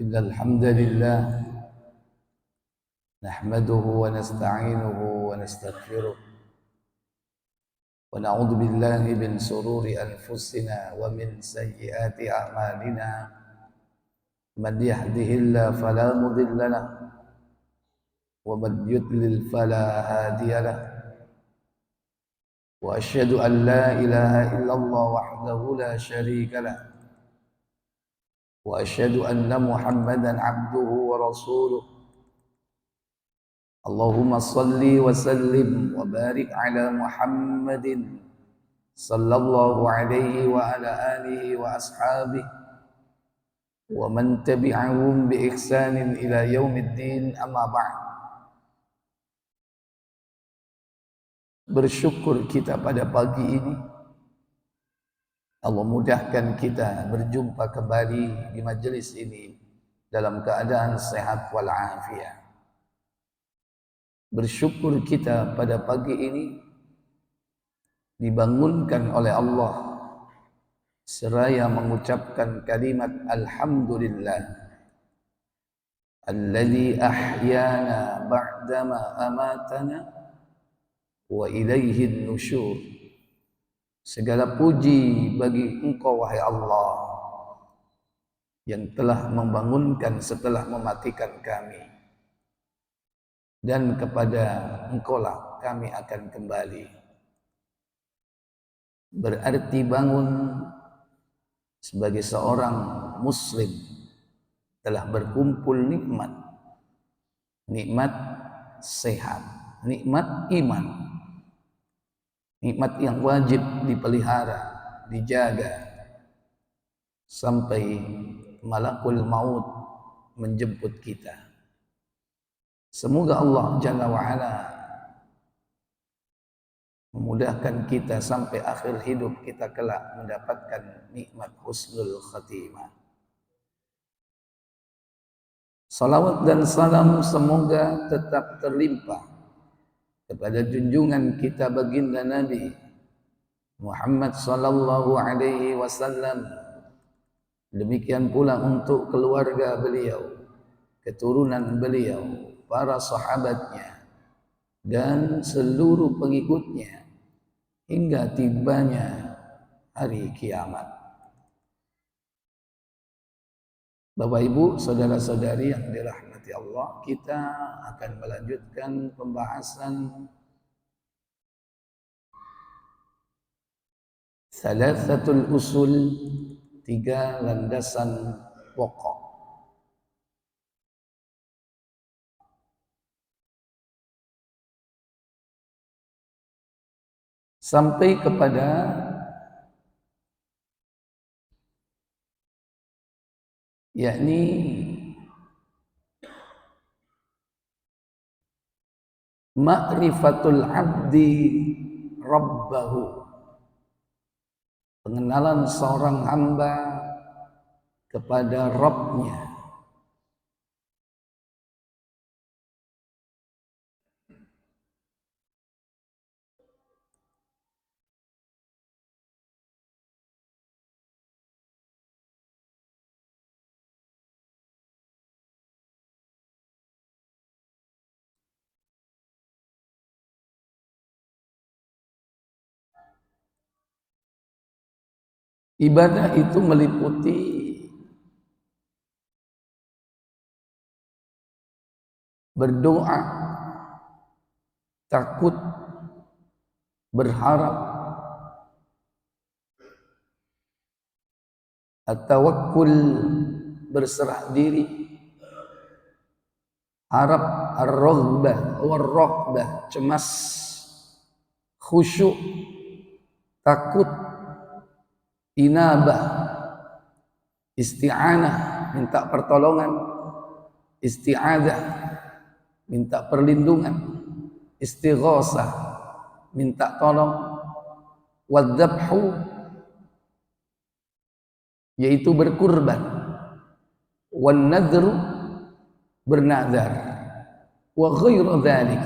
إن الحمد لله نحمده ونستعينه ونستغفره ونعوذ بالله من شرور أنفسنا ومن سيئات أعمالنا من يهده الله فلا مضل له ومن يضلل فلا هادي له وأشهد أن لا إله إلا الله وحده لا شريك له وأشهد أن محمدا عبده ورسوله اللهم صل وسلم وبارك على محمد صلى الله عليه وعلى آله وأصحابه ومن تبعهم بإحسان إلى يوم الدين أما بعد. Bersyukur kita pada pagi ini Allah mudahkan kita berjumpa kembali di majelis ini dalam keadaan sehat walafiat. Bersyukur kita pada pagi ini dibangunkan oleh Allah seraya mengucapkan kalimat alhamdulillah alladzi ahyana ba'dama amatana wa ilaihin nusyur. Segala puji bagi Engkau wahai Allah yang telah membangunkan setelah mematikan kami, dan kepada Engkaulah kami akan kembali. Berarti bangun sebagai seorang muslim telah berkumpul nikmat sehat, nikmat iman, nikmat yang wajib dipelihara, dijaga sampai malakul maut menjemput kita. Semoga Allah Jalla wa'ala memudahkan kita sampai akhir hidup kita kelak mendapatkan nikmat husnul khatimah. Salawat dan salam semoga tetap terlimpah kepada junjungan kita baginda Nabi Muhammad sallallahu alaihi wasallam. Demikian pula untuk keluarga beliau, keturunan beliau, para sahabatnya, dan seluruh pengikutnya hingga tibanya hari kiamat. Bapak Ibu, saudara-saudari yang dirahmati Allah, kita akan melanjutkan pembahasan Thalathatul Usul, 3 landasan pokok. Sampai kepada yakni ma'rifatul abdi rabbahu, pengenalan seorang hamba kepada Rabbnya. Ibadah itu meliputi berdoa, takut, berharap, at-tawakkul, berserah diri, harap, ar-raghbah, war-rahbah, cemas, khusyuk, takut, inabah, isti'anah, minta pertolongan, isti'adah, minta perlindungan, istighosah, minta tolong, wadzabhu, yaitu berkurban, wan nadhru, bernazar, wa ghairu dzalik,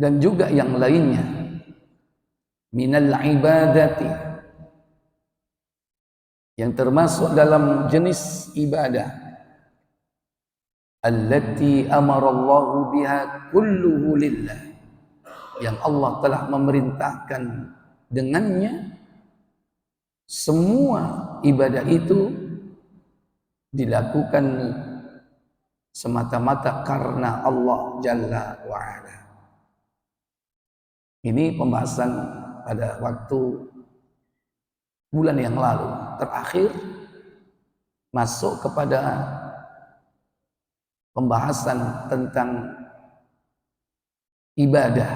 dan juga yang lainnya minal ibadati, yang termasuk dalam jenis ibadah allati amarallahu biha kulluhu lillah, yang Allah telah memerintahkan dengannya semua ibadah itu dilakukan semata-mata karena Allah Jalla wa'ala. Ini pembahasan pada waktu bulan yang lalu. Terakhir masuk kepada pembahasan tentang ibadah.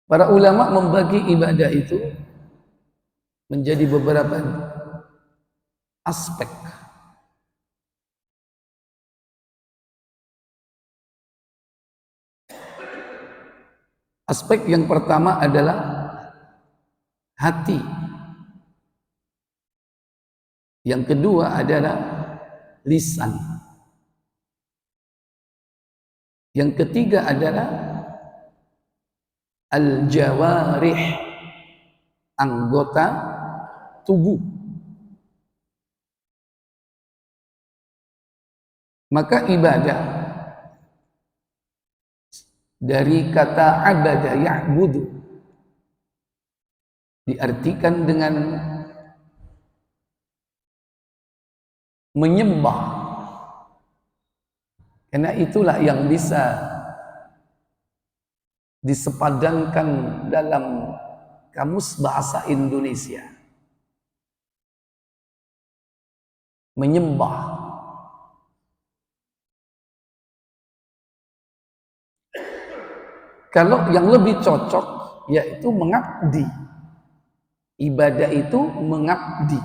Para ulama membagi ibadah itu menjadi beberapa aspek. Aspek yang pertama adalah hati. Yang kedua adalah lisan. Yang ketiga adalah al-jawarih, anggota tubuh. Maka ibadah dari kata abada ya'budu diartikan dengan menyembah, karena itulah yang bisa disepadankan dalam kamus bahasa Indonesia. Menyembah. Kalau yang lebih cocok yaitu mengabdi. Ibadah itu mengabdi.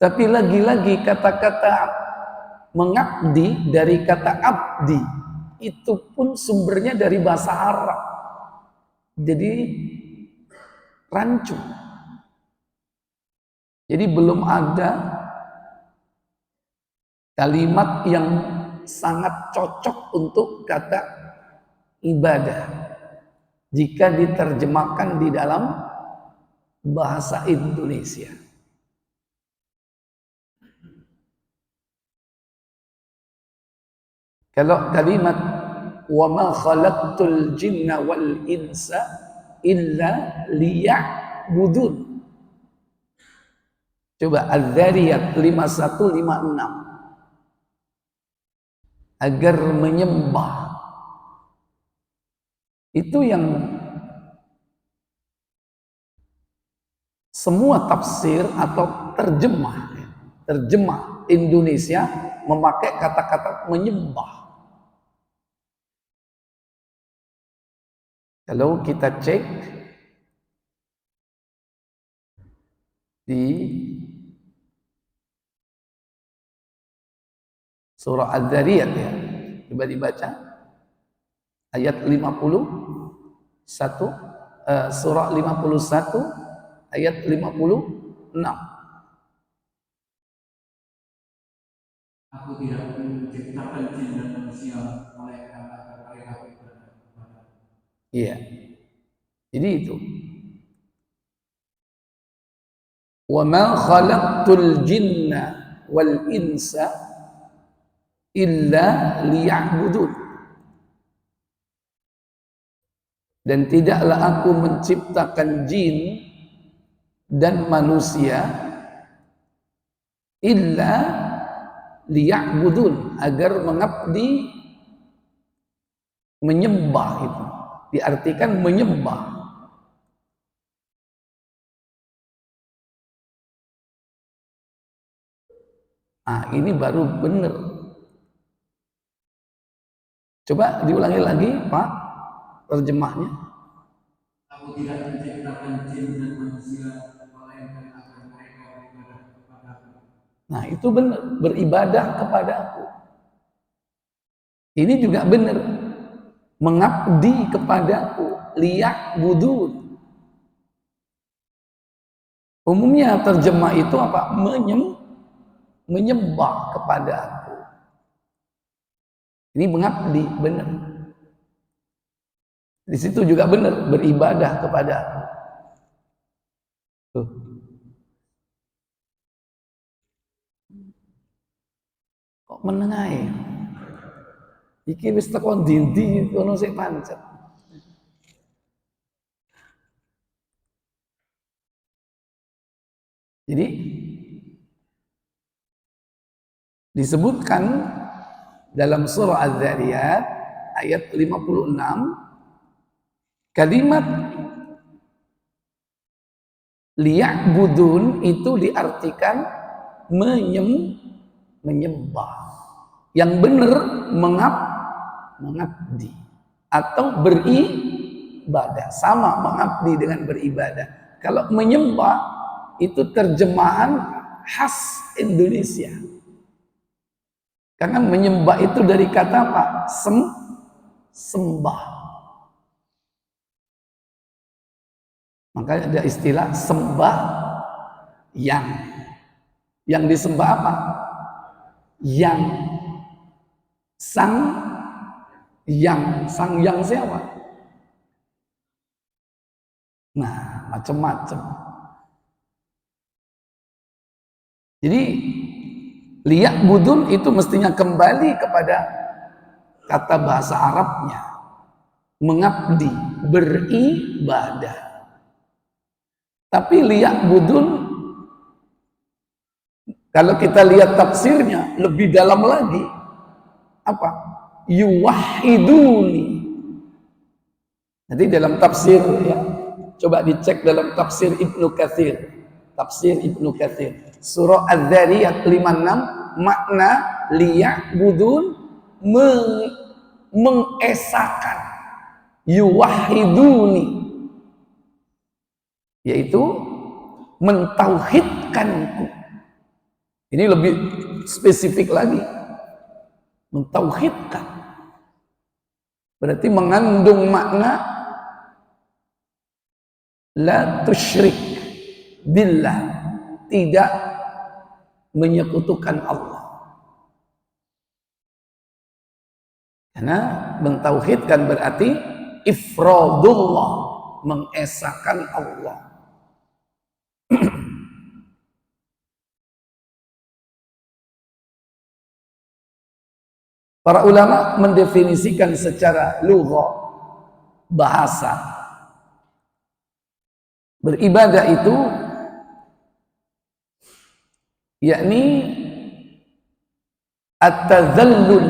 Tapi lagi-lagi kata-kata mengabdi dari kata abdi itu pun sumbernya dari bahasa Arab. Jadi rancu. Jadi belum ada kalimat yang sangat cocok untuk kata ibadah jika diterjemahkan di dalam bahasa Indonesia. Kalau kalimat wa ma khalaqtul jinna wal insa illa liya'budun. Coba Az-Zariyat 5156. Agar menyembah. Itu yang semua tafsir atau terjemah Indonesia memakai kata-kata menyembah. Kalau kita cek di surah Az-Zariyat ya, coba dibaca ayat 51, surah 51 ayat 56. Aku tidak menciptakan jin dan manusia melainkan agar mereka beribadah kepada. Iya. Jadi itu. Wa ma khalaqtul jinna wal insa illa liya'budun. Dan tidaklah aku menciptakan jin dan manusia illa liya'budun, agar mengabdi, menyembah. Itu diartikan menyembah. Ini baru benar. Coba diulangi lagi Pak terjemahnya. Aku tidak menciptakan jin dan manusia melainkan agar mereka beribadah kepadaku. Nah itu benar, beribadah kepadaku. Ini juga benar, mengabdi kepadaku, liya'budun. Umumnya terjemah itu apa? Menyembah kepada aku. Ini mengabdi, benar. Di situ juga benar, beribadah kepada aku. Tuh. Kok menengae? Iki wis teko ndi-ndi kono sik pancet. Jadi disebutkan dalam surah Az-Zariyat ayat 56 kalimat liya'budun itu diartikan menyembah. Yang benar mengabdi atau beribadah. Sama mengabdi dengan beribadah. Kalau menyembah itu terjemahan khas Indonesia. Karena menyembah itu dari kata apa? Sembah. Makanya ada istilah sembah yang disembah apa? Yang sang yang siapa? Nah, macam-macam. Jadi liyak budun itu mestinya kembali kepada kata bahasa Arabnya, mengabdi, beribadah. Tapi liyak budun, kalau kita lihat tafsirnya lebih dalam lagi, apa? Yuwahiduni. Nanti dalam tafsir ya, coba dicek dalam tafsir Ibnu Katsir. Tafsir Ibnu Katsir. Surah Az-Zariyat 56 makna liyak budun mengesakan, yuwahiduni, yaitu mentauhidkanku. Ini lebih spesifik lagi, mentauhidkan berarti mengandung makna la tusyrik billah, tidak menyekutukan Allah. Karena mentauhidkan berarti ifradullah, mengesahkan Allah. Para ulama mendefinisikan secara lugha, bahasa, beribadah itu yakni at-tazallul,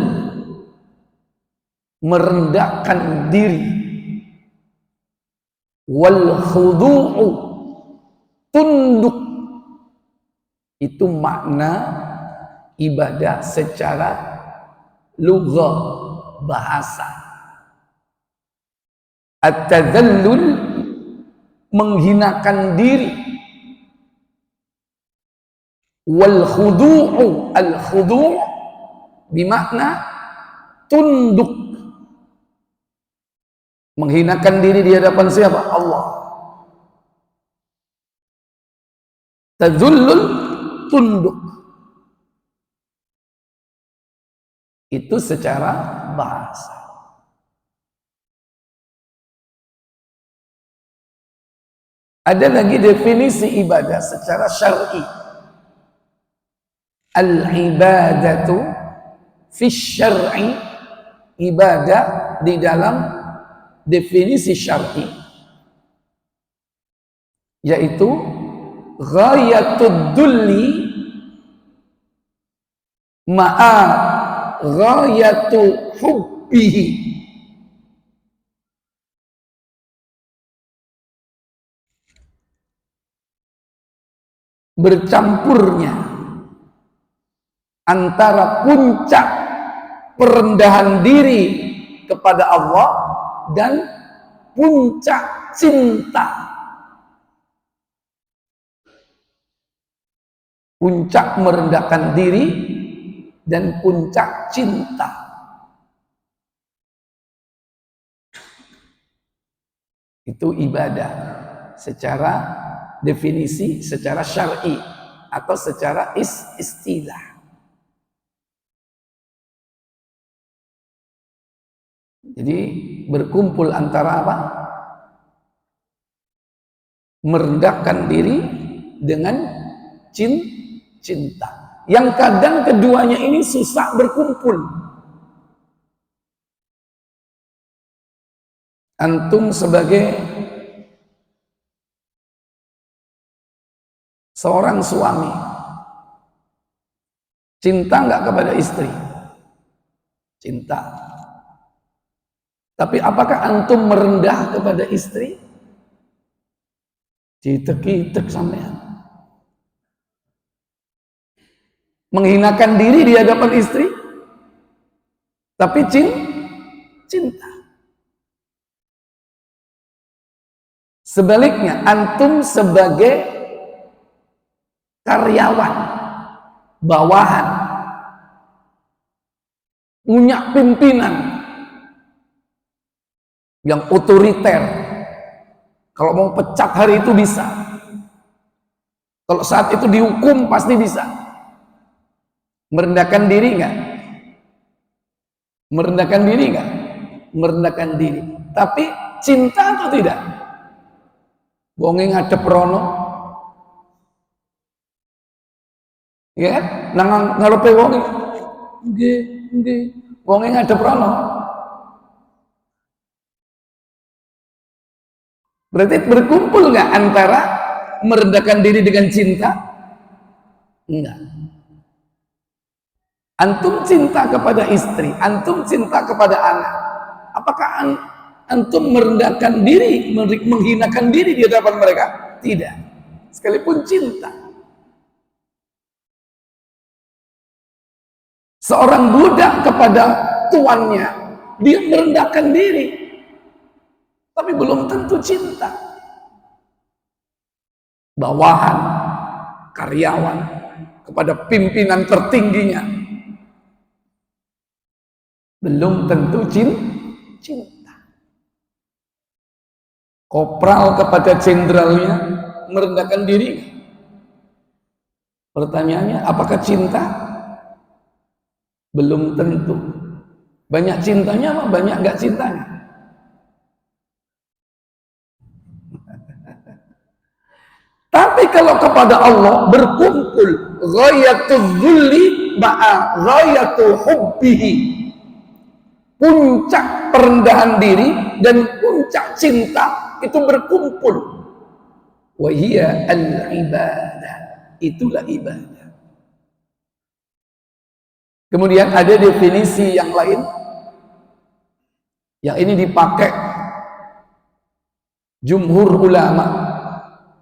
merendahkan diri, wal khudu'u, tunduk. Itu makna ibadah secara lugha, bahasa. At-tazallul, menghinakan diri, wal khudu'u, al khudu' bimakna tunduk, menghinakan diri di hadapan siapa? Allah. Tazullul, tunduk. Itu secara bahasa. Ada lagi definisi ibadah secara syar'i. Al-ibadatu fi syar'i, ibadah di dalam definisi syar'i yaitu ghayatud dulli ma'a ghayatu hubbihi, bercampurnya antara puncak perendahan diri kepada Allah dan puncak cinta. Puncak merendahkan diri dan puncak cinta. Itu ibadah secara definisi, secara syar'i atau secara istilah. Jadi berkumpul antara apa? merendahkan diri dengan cinta. Yang kadang keduanya ini susah berkumpul. Antum sebagai seorang suami, cinta nggak kepada istri? Cinta. Tapi apakah antum merendah kepada istri? Citek-citek sampean. Menghinakan diri di hadapan istri, tapi cinta. Sebaliknya, antum sebagai karyawan, bawahan, punya pimpinan yang otoriter. Kalau mau pecat hari itu bisa. Kalau saat itu dihukum pasti bisa. Merendahkan diri enggak? Merendahkan diri enggak? Merendahkan diri. Tapi cinta atau tidak? Wonge ngadep rono. Ya kan? Nang ngarepe wong nggih. Wonge ngadep rono. Berarti berkumpul nggak antara merendahkan diri dengan cinta? Enggak. Antum cinta kepada istri, antum cinta kepada anak. Apakah antum merendahkan diri, menghinakan diri di hadapan mereka? Tidak. Sekalipun cinta. Seorang budak kepada tuannya, dia merendahkan diri. Tapi belum tentu cinta. Bawahan, karyawan, kepada pimpinan tertingginya, belum tentu cinta. Kopral kepada jenderalnya merendahkan diri. Pertanyaannya, apakah cinta? Belum tentu. Banyak cintanya apa banyak nggak cintanya? Tapi kalau kepada Allah berkumpul ghayatul dzulli ma'a ghayatul hubbihi, puncak perendahan diri dan puncak cinta itu berkumpul. Wa hiya al-ibadah, itulah ibadah. Kemudian ada definisi yang lain yang ini dipakai jumhur ulama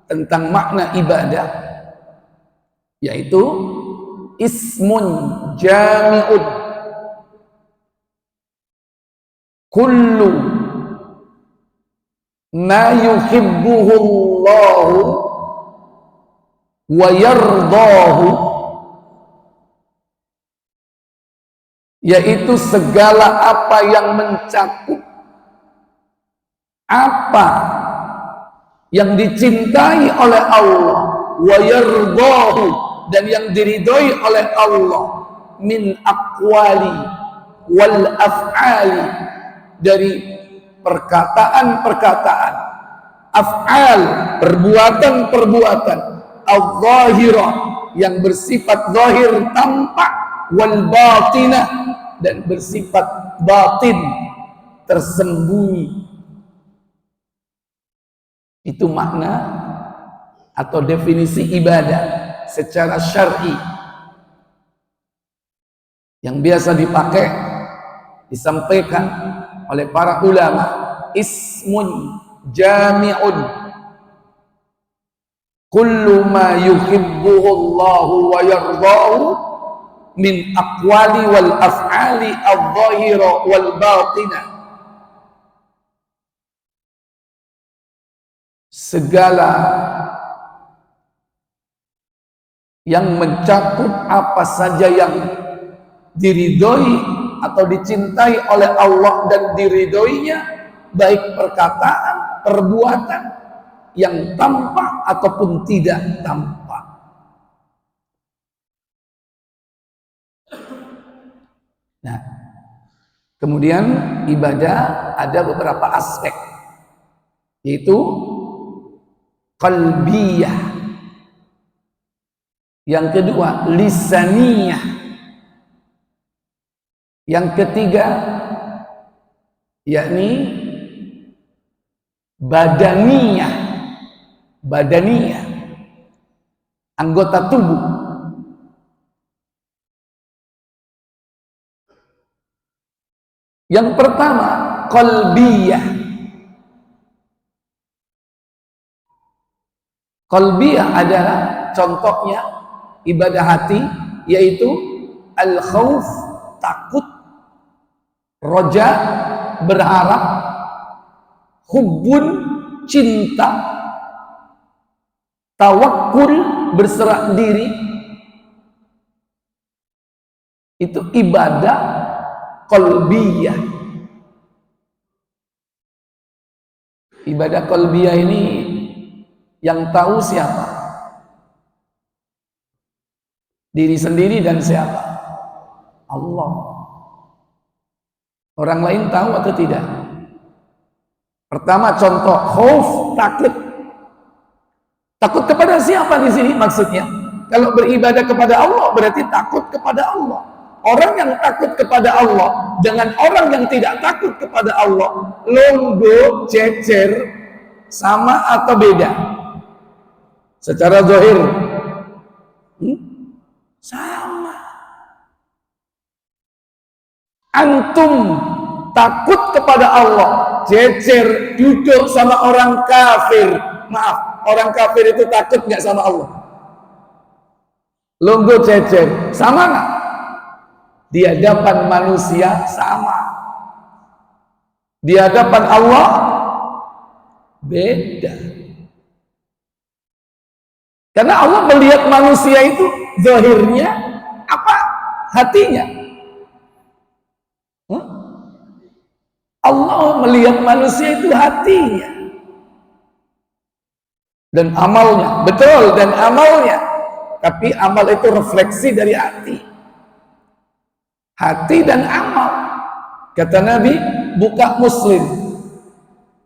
tentang makna ibadah, yaitu ismun jami'un kullu ma yuhibbuhu Allah wa yardahu, yaitu segala apa yang mencakup apa yang dicintai oleh Allah, wa yardahu, dan yang diridhoi oleh Allah, min aqwali wal af'ali, dari perkataan-perkataan, af'al, perbuatan-perbuatan, al-zahirah, yang bersifat zahir tampak, wal batinah, dan bersifat batin tersembunyi. Itu makna atau definisi ibadah secara syar'i yang biasa dipakai, disampaikan oleh para ulama. Ismun jami'un kullu ma yuhibbuhu Allah wa yardahu min aqwali wal af'ali adh-dhahira wal batinah, segala yang mencakup apa saja yang diridhoi atau dicintai oleh Allah dan diridhoinya, baik perkataan, perbuatan yang tampak ataupun tidak tampak. Nah, kemudian ibadah ada beberapa aspek, yaitu qalbiyah. Yang kedua, lisaniyah. Yang ketiga, yakni badaniyah. Badaniyah, anggota tubuh. Yang pertama, qalbiyah. Qalbiyah adalah contohnya ibadah hati, yaitu al-khauf, takut, roja, berharap, hubbun, cinta, tawakkul, berserah diri. Itu ibadah qalbiyah. Ibadah qalbiyah ini yang tahu siapa? Diri sendiri dan siapa? Allah. Orang lain tahu atau tidak? Pertama contoh, khauf, takut. Takut kepada siapa di sini maksudnya? Kalau beribadah kepada Allah berarti takut kepada Allah. Orang yang takut kepada Allah dengan orang yang tidak takut kepada Allah, longgo, cecer, sama atau beda? Secara zahir sama. Antum takut kepada Allah, cecer, duduk sama orang kafir. Maaf, orang kafir itu takut nggak sama Allah? Longgo, cecer, sama nggak? Di hadapan manusia sama. Di hadapan Allah beda. Karena Allah melihat manusia itu zahirnya apa? Hatinya. Allah melihat manusia itu hatinya dan amalnya. Betul, dan amalnya. Tapi amal itu refleksi dari hati. Hati dan amal. Kata Nabi, buka Muslim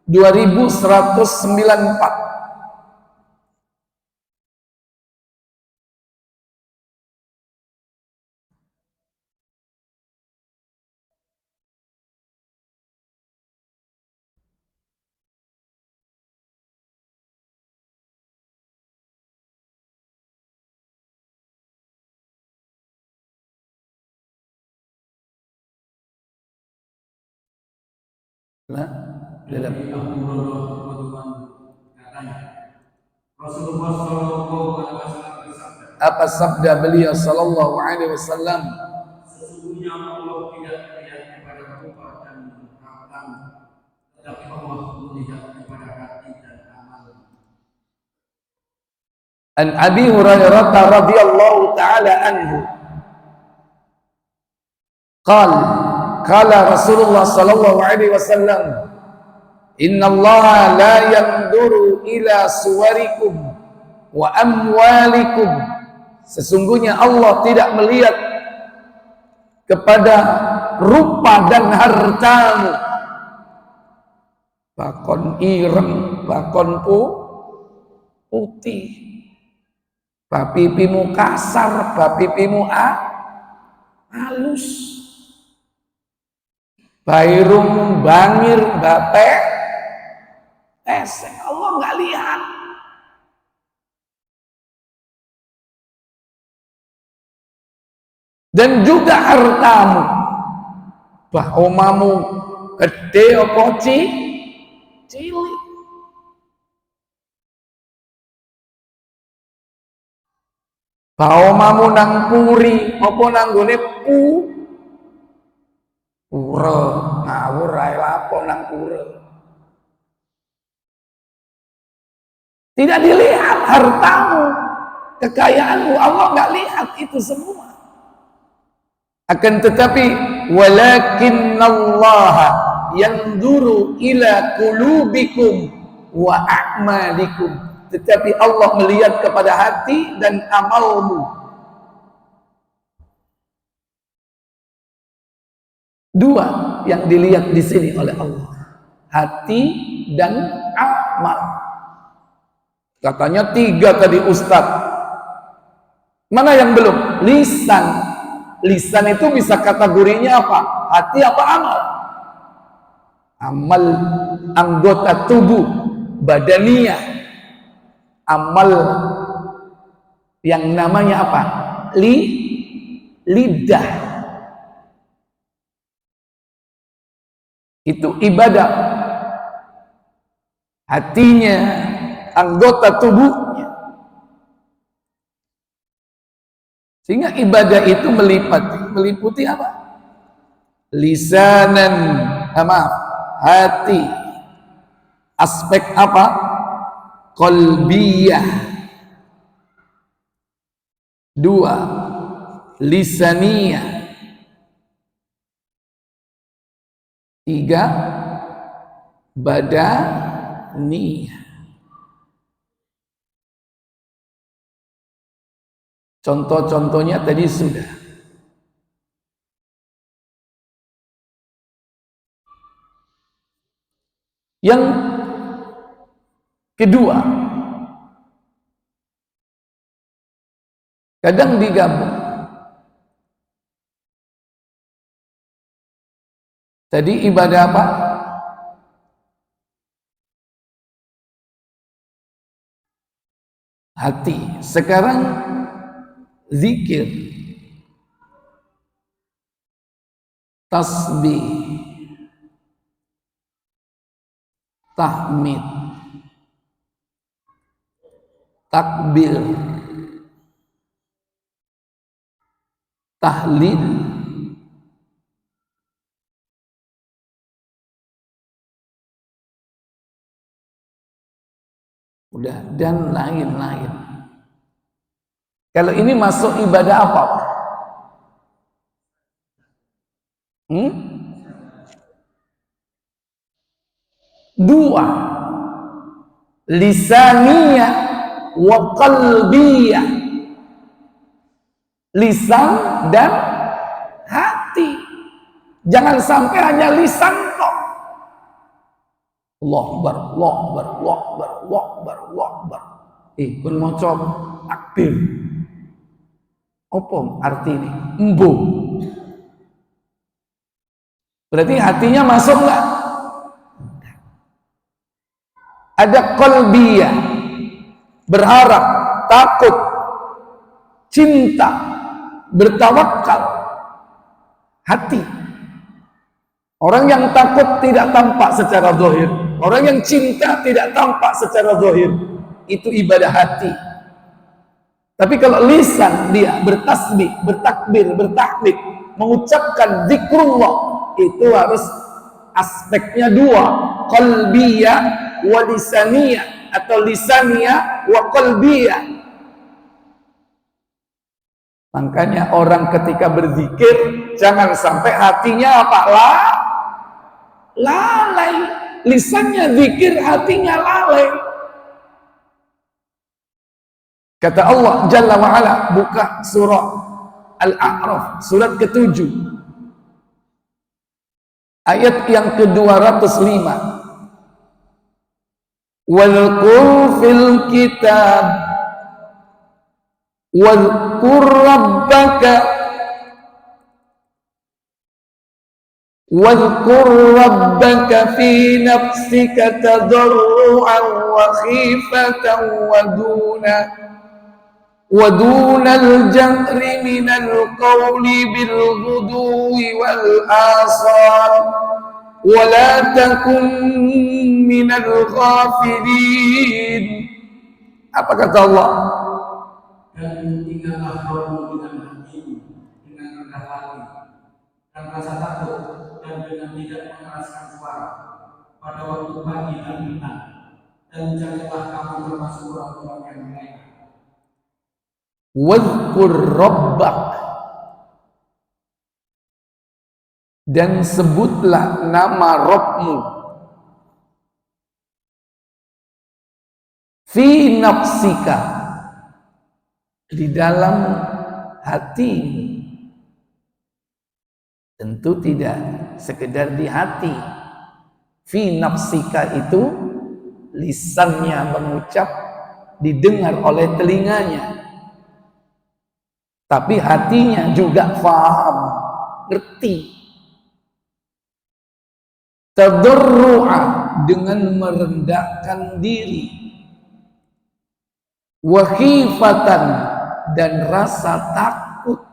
2194. Nah, dalam Rasulullah Shallallahu Alaihi Wasallam bersabda, apa sabda beliau Sallallahu Alaihi Wasallam? sesungguhnya Allah tidak melihat kepada rupa dan harta, tetapi Allah melihat kepada hati dan amal. An Abi Hurairah radhiyallahu taala anhu qala Rasulullah sallallahu alaihi wasallam, innallaha la yanzuru ila suwarikum wa amwalikum. Sesungguhnya Allah tidak melihat kepada rupa dan hartamu. Bakon ireng, bakon putih, bapipimu kasar, bapipimu halus, bairung bangir, bape eseng. Allah nggak lihat. Dan juga hartamu, bah omamu gede apa cilik, bah omamu nang puri apa nang gone pura ngawur ae lapo nang pura. Tidak dilihat hartamu, kekayaanmu, Allah nggak lihat itu semua. Akan tetapi walakinnallaha yanzuru ila qulubikum wa a'malikum. Tetapi Allah melihat kepada hati dan amalmu. Dua yang dilihat di sini oleh Allah, hati dan amal. Katanya 3 tadi Ustaz. Mana yang belum? Lisan. Lisan itu bisa kategorinya apa? Hati apa amal? Amal anggota tubuh, badaniyah. Amal yang namanya apa? Lidah. Itu ibadah. Hatinya, anggota tubuhnya. Sehingga ibadah itu meliputi apa? Lisanan, maaf, hati. Aspek apa? Qalbiyah. 2, lisaniyah. 3, badaniyah. Contoh-contohnya tadi sudah. Yang kedua, kadang digabung. Tadi ibadah apa? Hati. Sekarang zikir, tasbih, tahmid, takbir, tahlil, udah, dan lain-lain. Kalau ini masuk ibadah apa? Dua, lisaniyah wa qalbiyah. Lisan dan hati. Jangan sampai hanya lisan kok. Allahu Akbar, Allahu Akbar, Allahu Akbar, Allahu Akbar, Allahu Akbar. Pun maca takbir. Apa arti ini? Embo. Berarti hatinya masuk enggak? Ada qalbiyah, berharap, takut, cinta, bertawakal. Hati. Orang yang takut tidak tampak secara zahir. Orang yang cinta tidak tampak secara zahir. Itu ibadah hati. Tapi kalau lisan dia bertasbih, bertakbir, bertahlil, mengucapkan zikrullah, itu harus aspeknya 2, qalbiyah wa lisaniyah, atau lisaniyah wa qalbiyah. Makanya orang ketika berzikir jangan sampai hatinya apa? Lalai. Lisannya zikir, hatinya lalai. Kata Allah Jalla wa'ala, buka surah Al-A'raf, surat ke-7, ayat yang ke-205. Walqur fil kitab walqur rabbaka fi nafsika tadarru'an wa khifatan wa dunal jahri minal qawli bil ghudwi wal asal wa la takun minal ghafilin. Apa kata Allah? Dan ingatlah kamu dengan hatimu, dengan rendah hati, dan rasa takut, dan dengan tidak mengeraskan suara pada waktu pagi dan petang, dan janganlah kamu termasuk orang-orang yang mereka. Wadhkur rabbak, dan sebutlah nama Rabbmu, fi nafsika, di dalam hati. Tentu tidak sekedar di hati. Fi nafsika itu lisannya mengucap, didengar oleh telinganya, tapi hatinya juga faham, ngerti. Tadarru'a, dengan merendahkan diri, wa khifatan, dan rasa takut,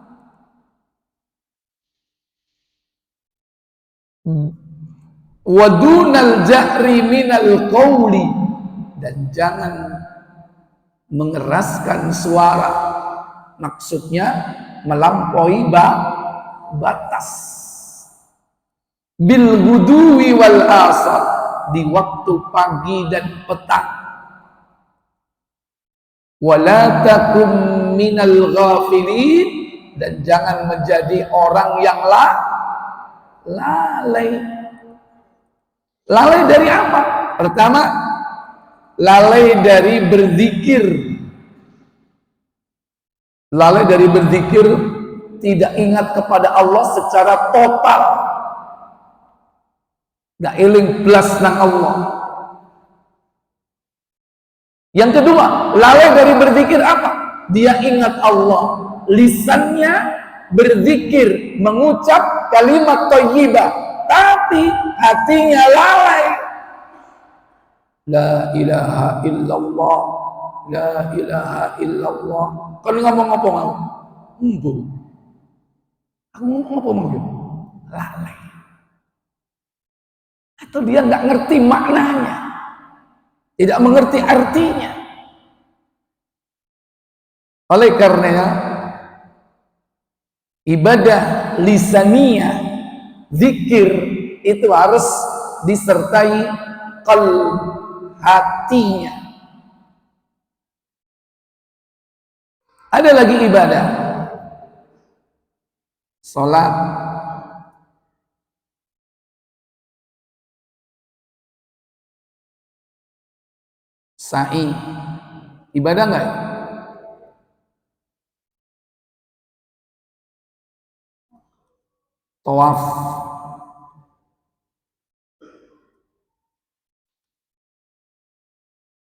wa dunal jahri minal qawli, dan jangan mengeraskan suara, maksudnya melampaui batas. Bil guduwi wal asar, di waktu pagi dan petang. Wala takum minal ghafilin, dan jangan menjadi orang yang lalai. Lalai dari apa? Pertama, lalai dari berzikir. Lalai dari berzikir, tidak ingat kepada Allah secara total. Gak eling belas nang Allah. Yang kedua, lalai dari berzikir apa? Dia ingat Allah, lisannya berzikir, mengucap kalimat thayyibah, tapi hatinya lalai. La ilaha illallah, la ilaha illallah. Kan ngomong apa mau? Embu. Aku ngomong apa mau? Lalai. Atau dia nggak ngerti maknanya, tidak mengerti artinya. Oleh karenanya, ibadah lisaniyah, zikir, itu harus disertai qalb, hatinya. Ada lagi ibadah salat, sa'i, ibadah enggak? Tawaf,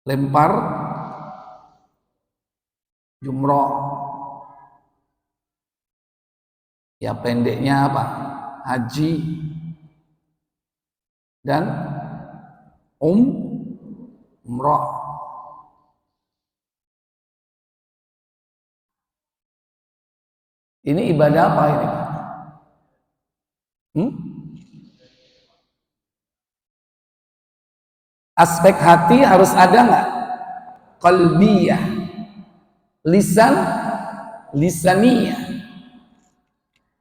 lempar jumroh, ya pendeknya apa? Haji dan umroh. Ini ibadah apa ini? Aspek hati harus ada nggak? Qalbiyah, lisan, lisaniyah,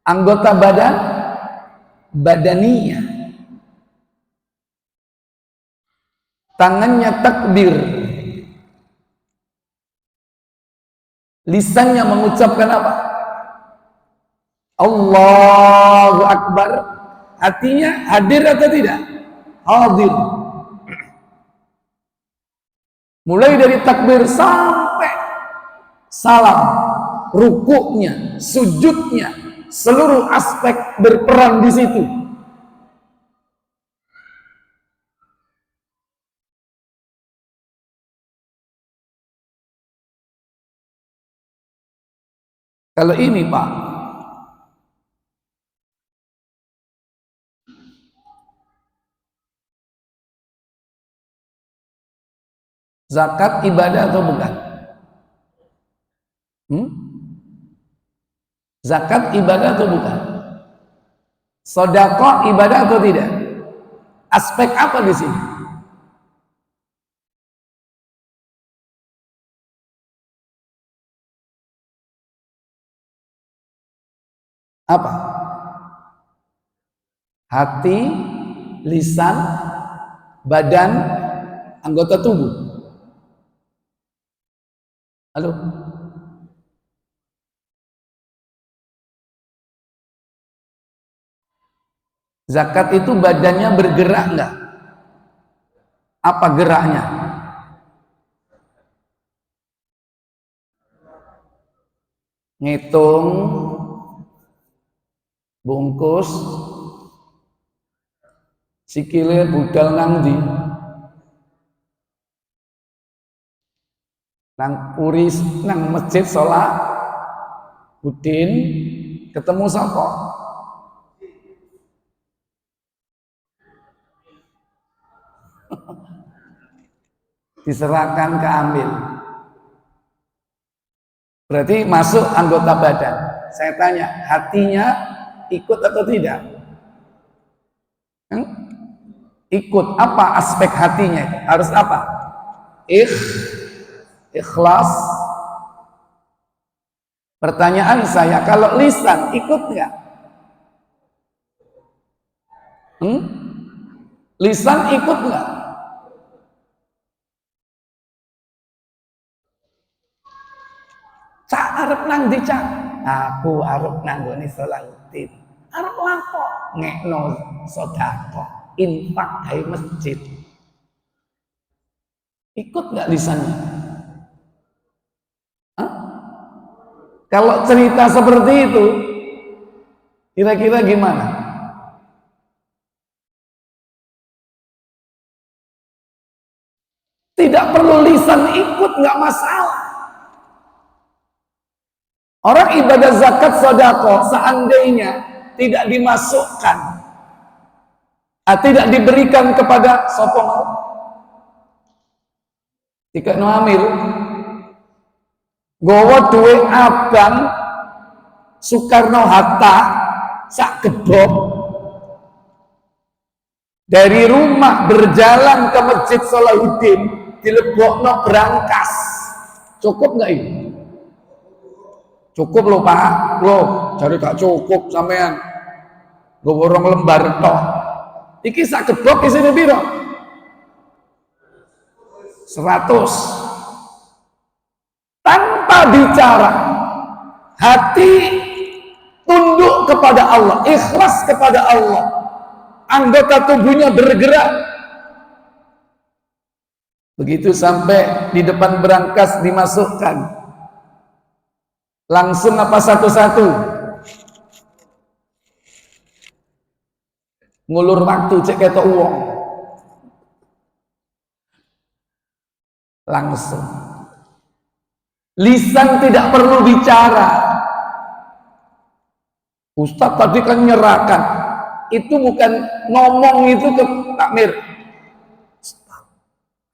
anggota badan, badaniyah, tangannya takbir, lisannya mengucapkan apa? Allahu Akbar, hatinya hadir atau tidak? Hadir. Mulai dari takbir sampai salam, rukuknya, sujudnya, seluruh aspek berperan di situ. Kalau ini Pak, zakat ibadah atau bukan? Zakat ibadah atau bukan? Sedekah ibadah atau tidak? Aspek apa di sini? Apa? Hati, lisan, badan, anggota tubuh. Halo? Zakat itu badannya bergerak enggak? Apa geraknya? Ngitung, bungkus, sikile budal nang ndi? nang puri nang masjid sholat Udin ketemu sapa? Diserahkan ke amil. Berarti masuk anggota badan. Saya tanya, hatinya ikut atau tidak? Ikut. Apa aspek hatinya? Harus apa? Ikhlas. Pertanyaan saya, kalau lisan ikut nggak? Lisan ikut nggak? Cak arep nang ndi cak? Aku arep nang gone Salahuddin. Arep lapo? Ngekno sedekah, infak gawe masjid. Ikut nggak lisannya? Kalau cerita seperti itu, kira-kira gimana? Tidak perlu lisan ikut, nggak masalah. Orang ibadah zakat sedekah seandainya tidak dimasukkan, tidak diberikan kepada sapa mau? Jika no amil gowo duwe abang Soekarno Hatta sak gedhok dari rumah berjalan ke Masjid Salahuddin dilebokno berangkas. Cukup nggak ini? Cukup loh Pak, loh jadi gak cukup sampean gue borong lembar toh iki sak gedhok isine piro? 100. Tanpa bicara hati tunduk kepada Allah, ikhlas kepada Allah, anggota tubuhnya bergerak. Begitu sampai di depan berangkas dimasukkan, langsung apa satu-satu? Ngulur waktu cek ketok uang. Langsung. Lisan tidak perlu bicara. Ustadz tadi kan nyerahkan. Itu bukan ngomong itu ke takmir.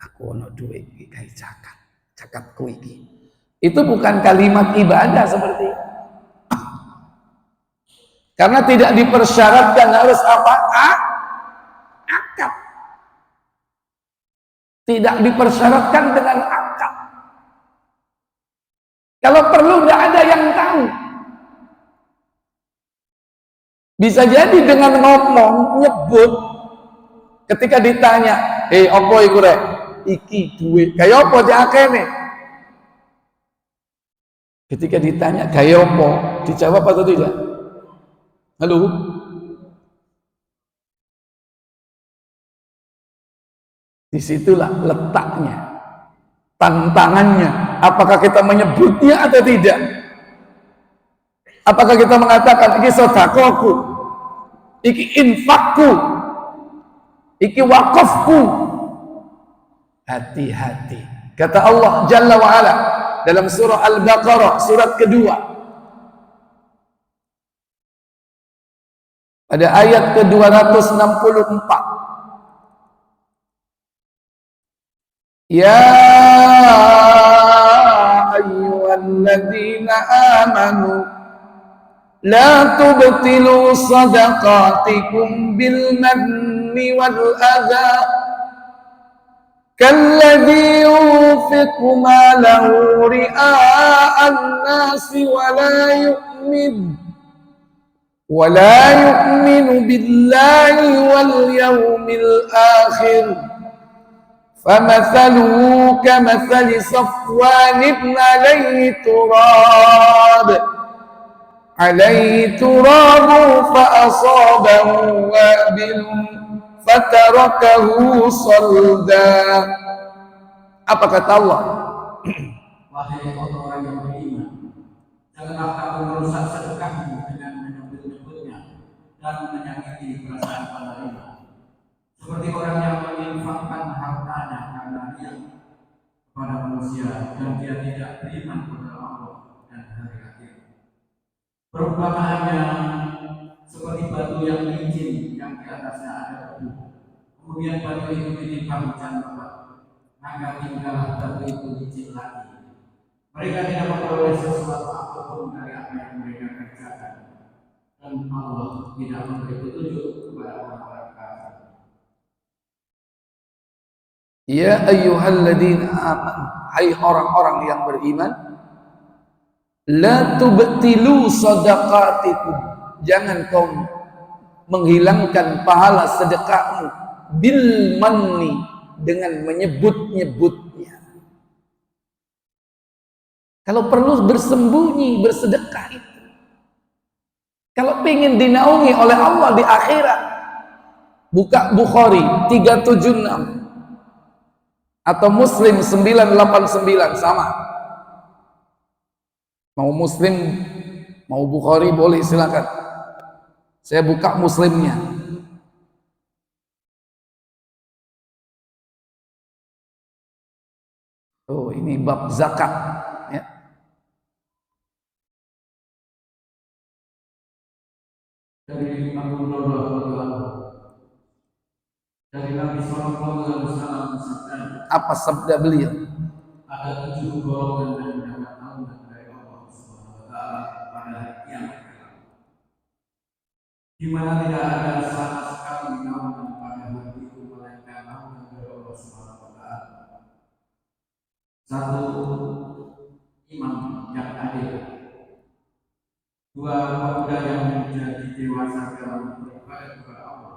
Aku ono duit iki gawe zakat. Zakatku iki. Itu bukan kalimat ibadah seperti itu. Karena tidak dipersyaratkan harus apa? Akad. Tidak dipersyaratkan dengan akad. Kalau perlu tidak ada yang tahu. Bisa jadi dengan ngomong, nyebut, ketika ditanya, apa iku rek? Iki duit. Kayak apa jakene? Ketika ditanya gaya apa, dijawab atau tidak? Halo? Disitulah letaknya, tantangannya. Apakah kita menyebutnya atau tidak? Apakah kita mengatakan iki sedekahku, iki infakku, iki wakafku? Hati-hati. Kata Allah Jalla wa'ala dalam surah Al-Baqarah surat kedua pada ayat ke-264, ya ayyuhalladzina amanu la tubtilu sadaqatikum bil manni wal adha كالذي ينفق ماله رئاء الناس ولا يؤمن بالله واليوم الآخر فمثله كمثل صفوان عليه تراب فأصابه وابل fatarakahu salda. Apa kata Allah? Wahai orang yang beriman, janganlah kamu merusak sedekahmu dengan menyebut-nyebutnya dan menyakiti perasaan penerima, seperti orang yang menginfakkan hartanya karena riya kepada manusia manusia dan dia tidak beriman kepada Allah dan hari akhir. Perumpamaannya seperti batu yang licin yang di atasnya ada debu. Kemudian batu itu ditimpa hujan lebat, maka tinggallah batu itu licin lagi. Mereka tidak memperoleh sesuatu apapun dari apa yang mereka kerjakan, dan Allah tidak memberi petunjuk kepada orang-orang kafir. Ya ayyuhalladzina amanu, hai orang-orang yang beriman, la tubtilu shadaqatikum, jangan kau menghilangkan pahala sedekahmu bil manni, dengan menyebut-nyebutnya. Kalau perlu bersembunyi, bersedekah itu. Kalau ingin dinaungi oleh Allah di akhirat, buka Bukhari 376 atau Muslim 989, sama. Mau Muslim, mau Bukhari boleh, silakan. Saya buka Muslimnya. Oh, ini bab zakat, ya. Dari Abu Hurairah dari Nabi Sallallahu Alaihi Wasallam bersabda, Apa sabda beliau? ada 7 golongan yang mendapat naungan dari Allah Subhanahu Wa Taala pada hari kiamat, di mana tidak ada sama sekali naungan pada hari itu melainkan naungan dari Allah Subhanahu Wa Taala. Satu, imam yang adil. 2, pemuda yang menjadi dewasa dalam beribadah kepada Allah.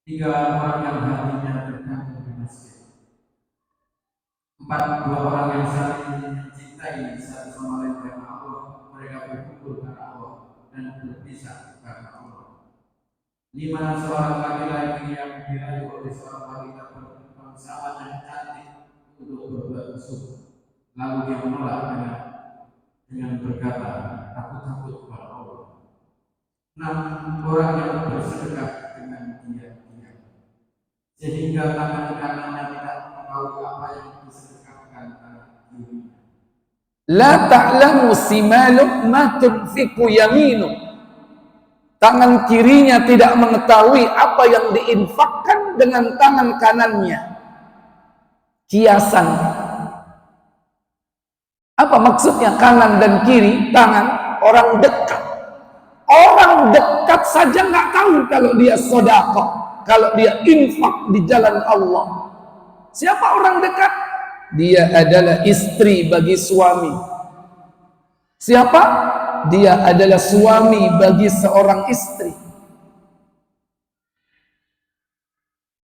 3, orang yang hatinya tergantung di masjid. 4, 2 orang yang saling mencintai satu sama lain karena Allah. Mereka berkumpul karena Allah dan berpisah karena Allah. 5, seorang laki-laki yang dirayu oleh seorang wanita berbangsawan yang cantik untuk berbuat mesum, lalu dia menolak dengan berkata, aku takut kepada Allah. 6, orang yang bersedekah dengan diam-diam, sehingga tangan kanannya tidak mengetahui apa yang disedekahkan tangan kirinya. La ta'lamu simalu ma tunfiqu yaminu, tangan kirinya tidak mengetahui apa yang diinfakkan dengan tangan kanannya. Kiasan. Apa maksudnya kanan dan kiri? Tangan orang dekat. Orang dekat saja nggak tahu kalau dia sedekah, kalau dia infak di jalan Allah. Siapa orang dekat? Dia adalah istri bagi suami. Siapa? Dia adalah suami bagi seorang istri.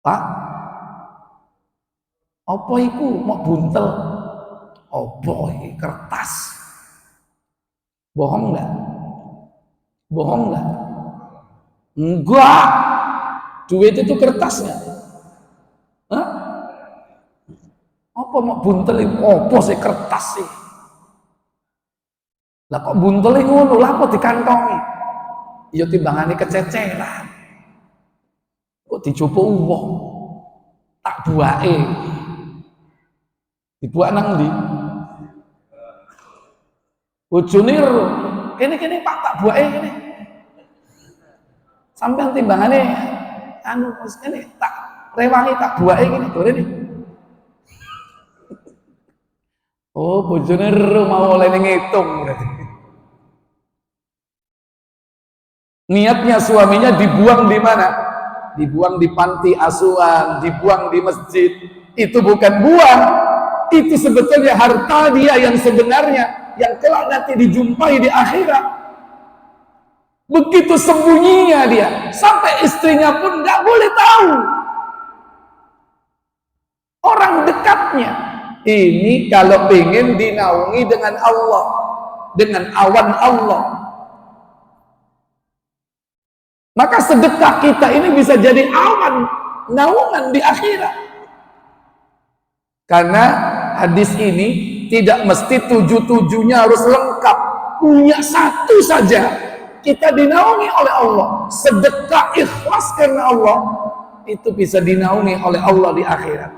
Pak, apa iku mau buntel? Apa iki kertas? Bohong enggak? Bohong enggak? Enggak. Duit itu kertasnya. Hah? Apa mau buntel iku? Apa sih kertas sih? Lah kok buntel ngono? Lah apa dikantongi? Ya timbangane kececeran. Kok dicoba wong? Tak buake. Dibuak nang ndi? Bojone kene Pak, tak buake kene. Sampeyan timbangane anu wis kene tak rewangi, tak buake kene gorene. Oh, bojone mau oleh ngitung berarti. Niatnya suaminya dibuang di mana? Dibuang di panti asuhan, dibuang di masjid. Itu bukan buang, itu sebetulnya harta dia yang sebenarnya, yang kelak nanti dijumpai di akhirat. Begitu sembunyinya dia, sampai istrinya pun nggak boleh tahu. Orang dekatnya ini kalau ingin dinaungi dengan Allah, dengan awan Allah, maka sedekah kita ini bisa jadi awan naungan di akhirat. Karena hadis ini tidak mesti 7-7-nya harus lengkap, punya satu saja kita dinaungi oleh Allah. Sedekah ikhlas karena Allah itu bisa dinaungi oleh Allah di akhirat.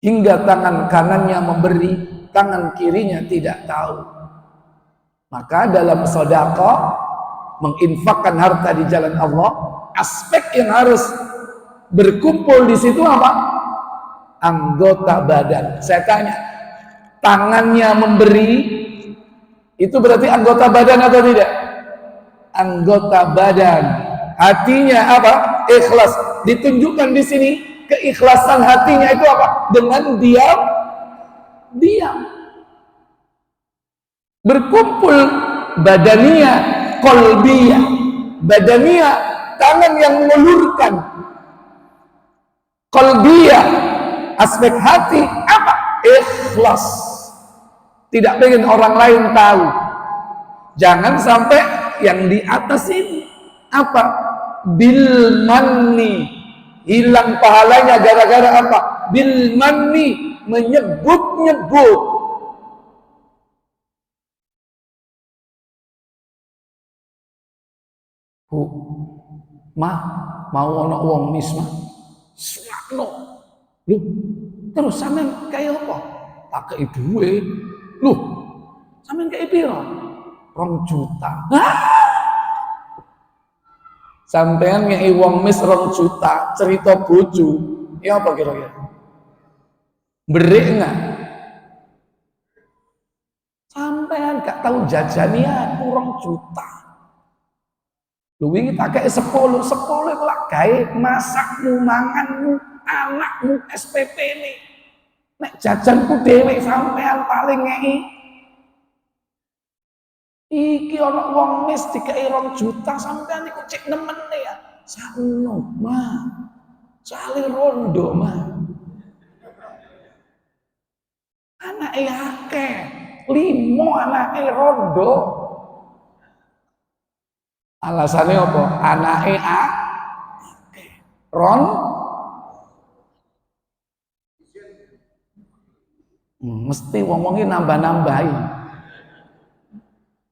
hingga tangan kanannya memberi, tangan kirinya tidak tahu. Maka dalam sedekah, menginfakkan harta di jalan Allah, aspek yang harus berkumpul di situ apa? Anggota badan. Saya tanya, tangannya memberi, itu berarti anggota badan atau tidak? Anggota badan. Hatinya apa? Ikhlas. Ditunjukkan di sini keikhlasan hatinya itu apa? Dengan diam. Berkumpul badania, kolbia. Badania, tangan yang mengulurkan. Kolbia, aspek hati apa? Ikhlas. Tidak pengen orang lain tahu. Jangan sampai yang di atas ini apa? Bil manni, hilang pahalanya gara-gara apa? Bil manni, menyebut-nyebut. Mau ono wong misma swakno lho, terus sampean kaya apa? Tak kei duwe lho, sampean kei piro? 2 juta. Sampean ngei wong mis 2 juta, cerita bojo ya apa kira-kira? Berik enggak? Sampean gak tahu jajani aku 2 juta. Lu wingi tak kei 10 iku lak gawe masakmu, manganmu, anakmu, SPP nih. Nek jajanku dhewe sampean paling ngei. Iki ana wong mis dikei 2 juta sampean iku cek nemen ya. Sakno, mah. Soale rondo, mah. Anake akeh. 5 anake rondo. Alasannya apa? Anake ron mesti wong-wonge nambah-nambahi.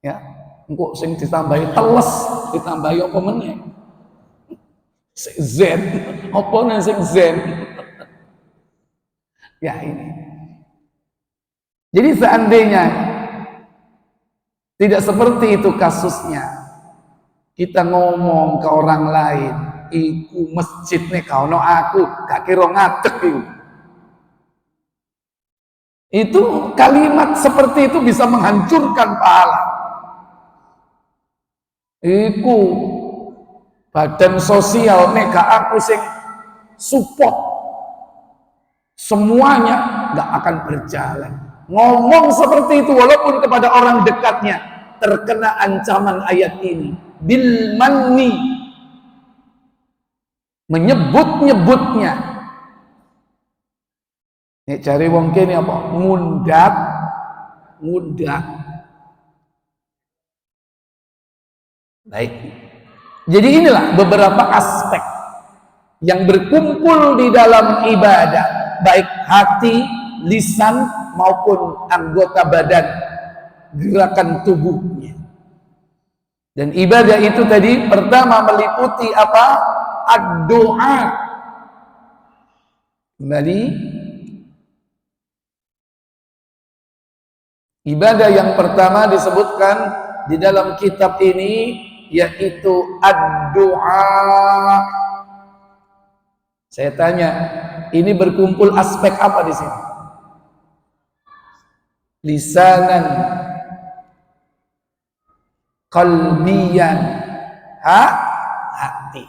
Ya, engko sing ditambahi teles, ditambahi apa meneh? Sing zen, apa nih sing zen? Ya ini. Jadi seandainya tidak seperti itu kasusnya, kita ngomong ke orang lain, iku masjid nih kauno aku, gak kira ngadeg iku. Itu kalimat seperti itu bisa menghancurkan pahala. Iku badan sosial nih gak aku sing support, semuanya gak akan berjalan. Ngomong seperti itu walaupun kepada orang dekatnya terkena ancaman ayat ini. Bil manni, menyebut-nyebutnya. Nek cari wong kene apa? Ngundak. Baik. Jadi inilah beberapa aspek yang berkumpul di dalam ibadah, baik hati, lisan maupun anggota badan, gerakan tubuhnya. Dan ibadah itu tadi pertama meliputi apa? Ad-doa. Kembali, ibadah yang pertama disebutkan di dalam kitab ini yaitu ad-doa. Saya tanya, ini berkumpul aspek apa di sini? Lisanan, qalbiyan, hati.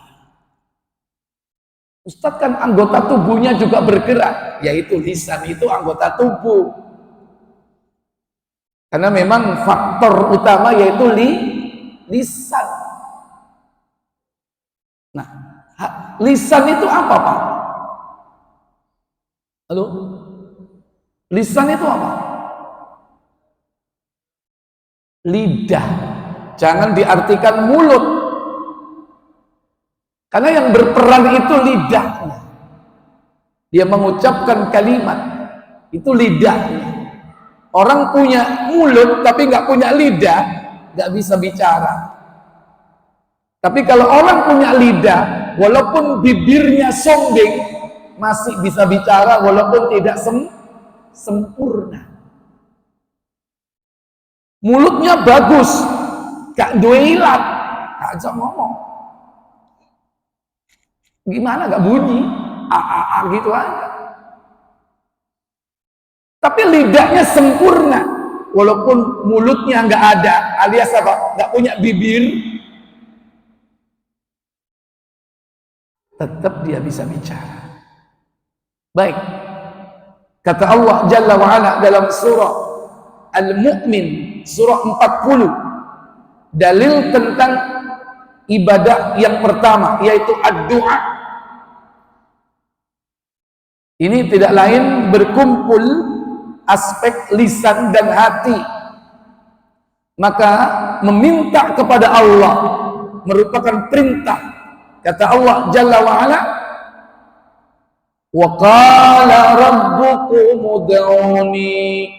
Ustadz kan anggota tubuhnya juga bergerak, yaitu lisan itu anggota tubuh. Karena memang faktor utama yaitu lisan. Nah, lisan itu apa, Pak? Halo? Lisan itu apa? Lidah. Jangan diartikan mulut. Karena yang berperan itu lidahnya. Dia mengucapkan kalimat. Itu lidahnya. Orang punya mulut tapi nggak punya lidah, nggak bisa bicara. Tapi kalau orang punya lidah, walaupun bibirnya sombeng, masih bisa bicara walaupun tidak sempurna. Mulutnya bagus, gak duwe ilat, gak bisa ngomong. Gimana gak bunyi? A gitu aja. Tapi lidahnya sempurna, walaupun mulutnya nggak ada, alias apa? Nggak punya bibir, tetap dia bisa bicara. Baik, kata Allah Jalla wa'ala dalam surah Al-Mu'min, surah 40, dalil tentang ibadah yang pertama, yaitu ad-du'a. Ini tidak lain berkumpul aspek lisan dan hati. Maka meminta kepada Allah merupakan perintah. Kata Allah Jalla wa'ala, wa qala rabbukum ud'uni.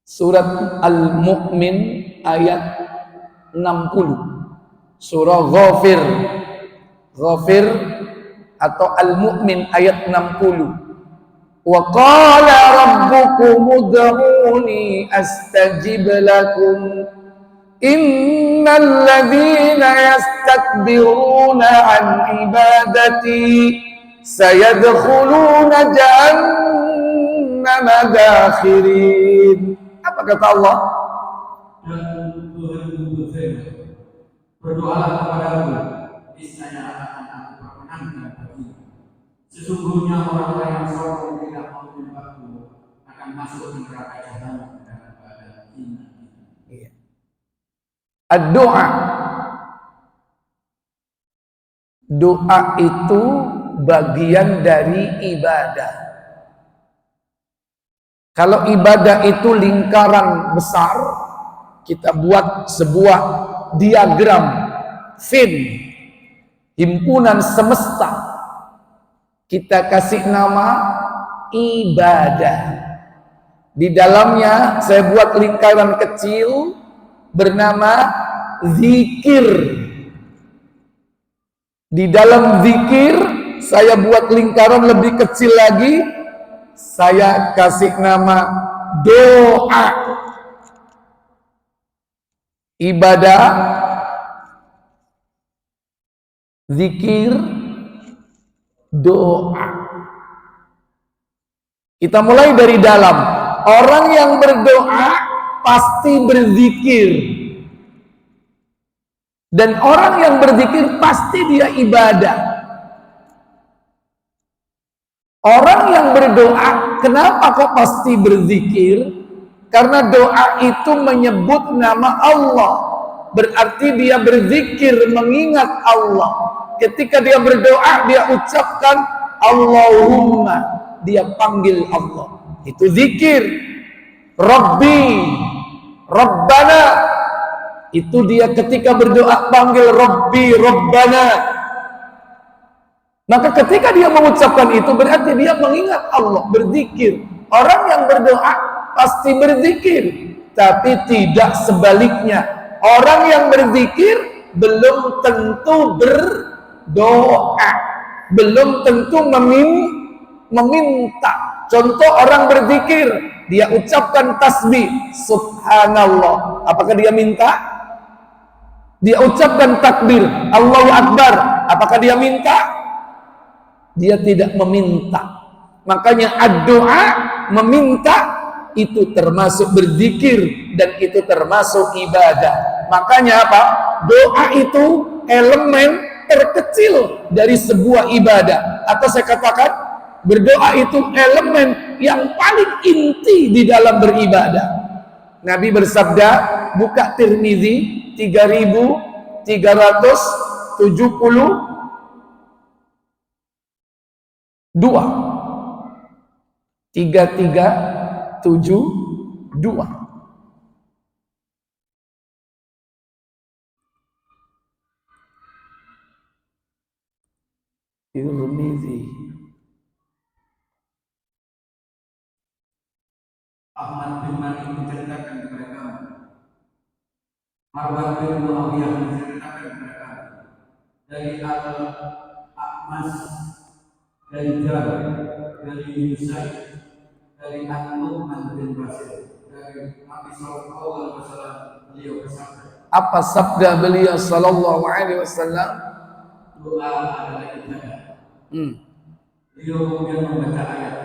Surat Al-Mu'min ayat 60. Surah Ghafir. Ghafir atau Al-Mu'min ayat 60. Wa qala rabbukum ud'uni astajib lakum innal ladzina yastakbiruna an ibadati sayadkhuluna jahannama dakhirin. Apa kata Allah? Dan Tuhan berfirman, berdoalah kepadaku, niscaya akan aku perkenankan bagimu. Sesungguhnya orang-orang yang sombong tidak mau menyembahku akan masuk ke neraka jahanam dalam keadaan hina. Doa. Doa itu bagian dari ibadah. Kalau ibadah itu lingkaran besar, kita buat sebuah diagram fin, himpunan semesta. Kita kasih nama ibadah. Di dalamnya saya buat lingkaran kecil bernama zikir. Di dalam zikir saya buat lingkaran lebih kecil lagi, saya kasih nama doa. Ibadah, zikir, doa. Kita mulai dari dalam. Orang yang berdoa pasti berzikir. Dan orang yang berzikir pasti dia ibadah. Orang yang berdoa, kenapa kok pasti berzikir? Karena doa itu menyebut nama Allah. Berarti dia berzikir mengingat Allah. Ketika dia berdoa, dia ucapkan Allahumma, dia panggil Allah. Itu zikir. Rabbi, Rabbana, itu dia ketika berdoa panggil Rabbi, Rabbana. Maka ketika dia mengucapkan itu berarti dia mengingat Allah, berzikir. Orang yang berdoa pasti berzikir, tapi tidak sebaliknya. Orang yang berzikir belum tentu berdoa, belum tentu meminta. Contoh orang berzikir, dia ucapkan tasbih, subhanallah. Apakah dia minta? Dia ucapkan takbir, Allahu Akbar. Apakah dia minta? Dia tidak meminta. Makanya doa meminta itu termasuk berzikir dan itu termasuk ibadah. Makanya apa? Doa itu elemen terkecil dari sebuah ibadah. Atau saya katakan berdoa itu elemen yang paling inti di dalam beribadah. Nabi bersabda, buka Tirmizi 3372. Tirmizi. Ahmad bin Malik menceritakan kepada kami, Marwan bin Muawiyah menceritakan kepada kami, dari Al-A'mas dari Jabir, dari Husain, dari An-Nu'man bin Bashir, dari Nabi Sallallahu Alaihi Wasallam, beliau bersabda. Apa sabda beliau Sallallahu Alaihi Wasallam? Doa adalah ibadah. Beliau kemudian membaca ayat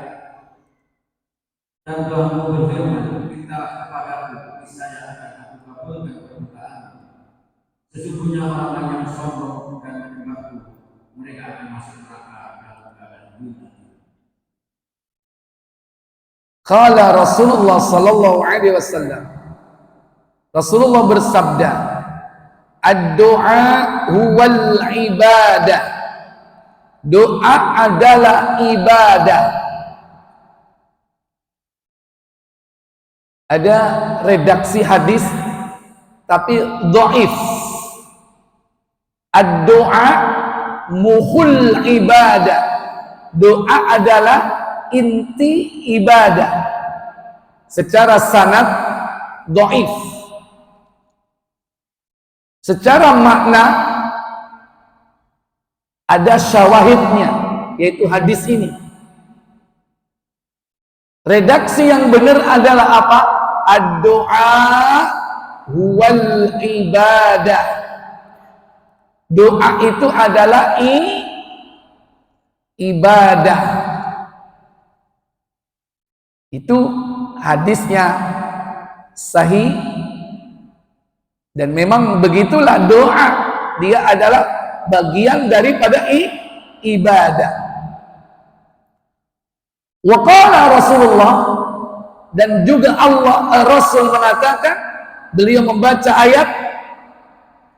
dan Tuhanmu berfirman, mintalah kepadaku, niscaya akan aku kabulkan permintaan. Sesungguhnya orang yang sombong dan mengaku mereka akan masuk neraka dalam keadaan hina. Qala Rasulullah Sallallahu Alaihi Wasallam. Rasulullah bersabda, ad-du'a huwal ibadah. Doa adalah ibadah. Ada redaksi hadis tapi dhaif. Ad-du'a mukhul ibadah. Doa adalah inti ibadah. Secara sanad dhaif. Secara makna ada syawahidnya, yaitu hadis ini. Redaksi yang benar adalah apa? Ad-du'a huwal ibadah. Doa itu adalah ibadah. Itu hadisnya sahih. Dan memang begitulah doa. Dia adalah bagian daripada ibadah. Wa qala Rasulullah, dan juga Rasul mengatakan, beliau membaca ayat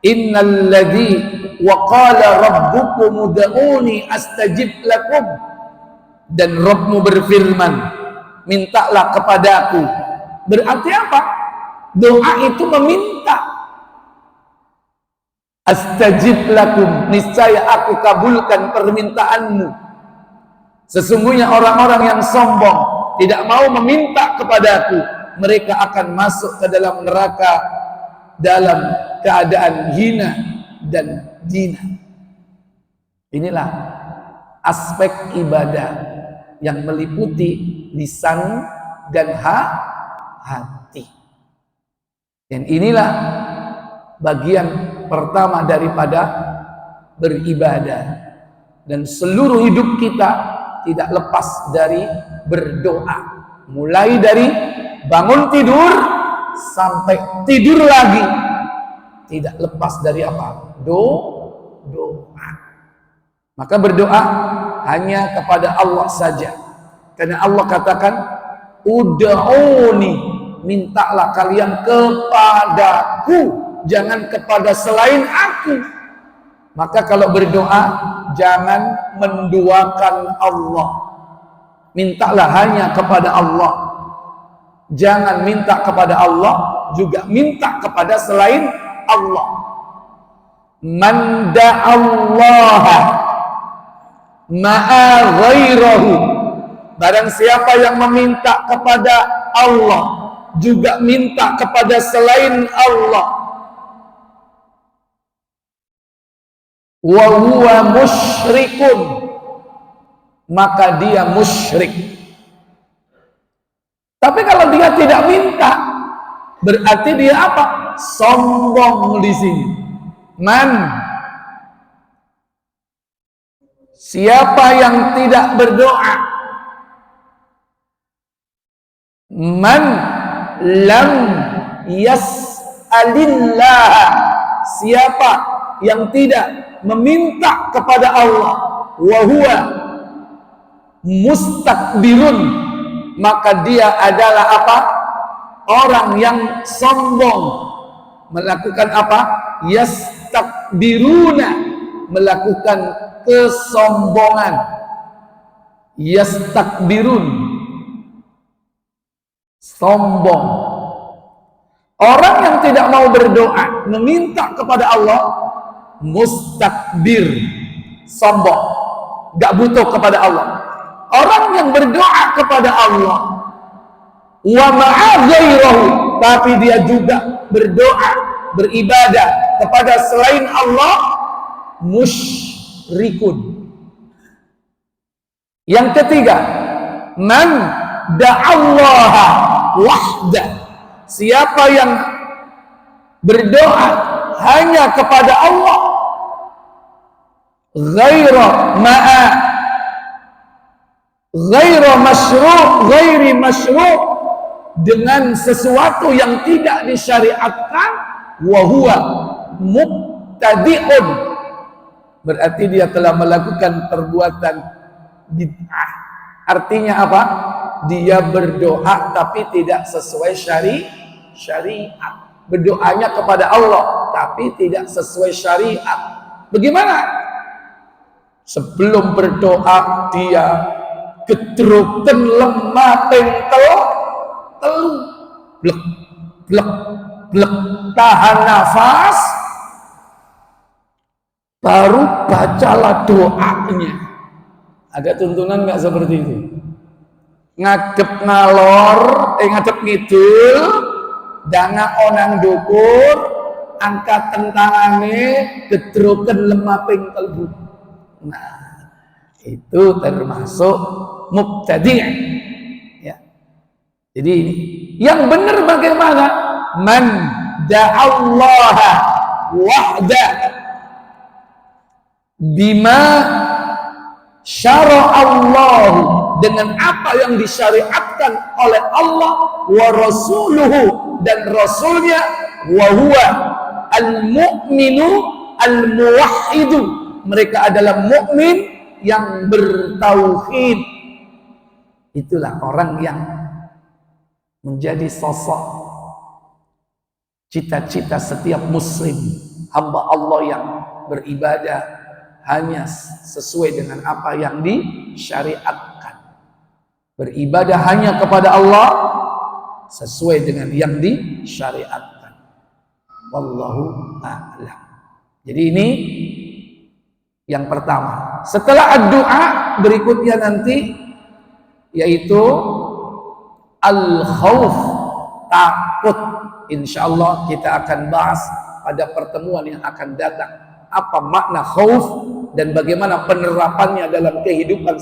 innal ladzi wa qala rabbukum ud'uni astajib lakum, dan Rabbmu berfirman, mintalah kepadaku. Berarti apa? Doa itu meminta. Astajib lakum, niscaya aku kabulkan permintaanmu. Sesungguhnya orang-orang yang sombong tidak mau meminta kepadaku, mereka akan masuk ke dalam neraka dalam keadaan hina dan dina. Inilah aspek ibadah yang meliputi lisan dan hati. Dan inilah bagian pertama daripada beribadah. Dan seluruh hidup kita tidak lepas dari berdoa. Mulai dari bangun tidur sampai tidur lagi, tidak lepas dari apa? Doa. Maka berdoa hanya kepada Allah saja. Karena Allah katakan, ud'uni, mintalah kalian kepadaku, jangan kepada selain aku. Maka kalau berdoa, jangan menduakan Allah. Mintalah hanya kepada Allah. Jangan minta kepada Allah, juga minta kepada selain Allah. Man da'allaha ma'a ghairahu, barang siapa yang meminta kepada Allah, juga minta kepada selain Allah, wa huwa musyrikun, maka dia musyrik. Tapi kalau dia tidak minta, berarti dia apa? Sombong di sini. Siapa yang tidak berdoa, man lam yas'alillah, siapa yang tidak meminta kepada Allah, wa huwa mustakbirun, maka dia adalah apa? Orang yang sombong. Melakukan apa? Yastakbiruna, melakukan kesombongan. Yastakbirun, sombong. Orang yang tidak mau berdoa, meminta kepada Allah, mustakbir, sombong, gak butuh kepada Allah. Orang yang berdoa kepada Allah, wa ma'a ghairahu, tapi dia juga berdoa, beribadah kepada selain Allah, musyrikun. Yang ketiga, man da'allaha wahda. Siapa yang berdoa hanya kepada Allah, ghairi masyru', dengan sesuatu yang tidak disyariatkan, wa huwa mubtadi'un, berarti dia telah melakukan perbuatan bid'ah. Artinya apa? Dia berdoa tapi tidak sesuai syariat. Berdoanya kepada Allah tapi tidak sesuai syariat. Bagaimana? Sebelum berdoa dia gedruken lemah tengkel telu, blek blek blek, tahan nafas, baru bacalah doanya. Ada tuntunan nggak seperti itu? Ngadep ngalor, ngadep ngidul, danga onang dukur, angkat tentangane, gedroken lemah ping telbu. Nah, itu termasuk mubtadi'. Ya. Jadi ini yang benar bagaimana? Man da'allaha wahda bima syara'allahu, dengan apa yang disyariatkan oleh Allah, wa rasuluhu, dan rasulnya, wa huwa al-mu'minu al-muwahhidu, mereka adalah mukmin yang bertauhid. Itulah orang yang menjadi sosok cita-cita setiap muslim, hamba Allah yang beribadah hanya sesuai dengan apa yang disyariatkan, beribadah hanya kepada Allah sesuai dengan yang disyariatkan. Wallahu a'lam. Jadi ini yang pertama. Setelah doa berikutnya nanti yaitu al-khauf, takut. Insyaallah kita akan bahas pada pertemuan yang akan datang apa makna khauf dan bagaimana penerapannya dalam kehidupan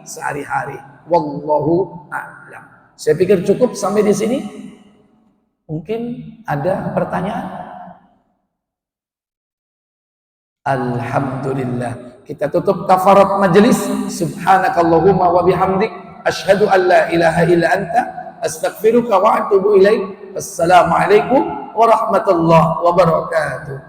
sehari-hari. Wallahu a'lam. Saya pikir cukup sampai di sini. Mungkin ada pertanyaan? Alhamdulillah. Kita tutup kafarat majelis. Subhanakallahumma wa bihamdik, asyhadu an la ilaha illa anta, astaghfiruka wa atubu ilaik. Assalamualaikum warahmatullahi wabarakatuh.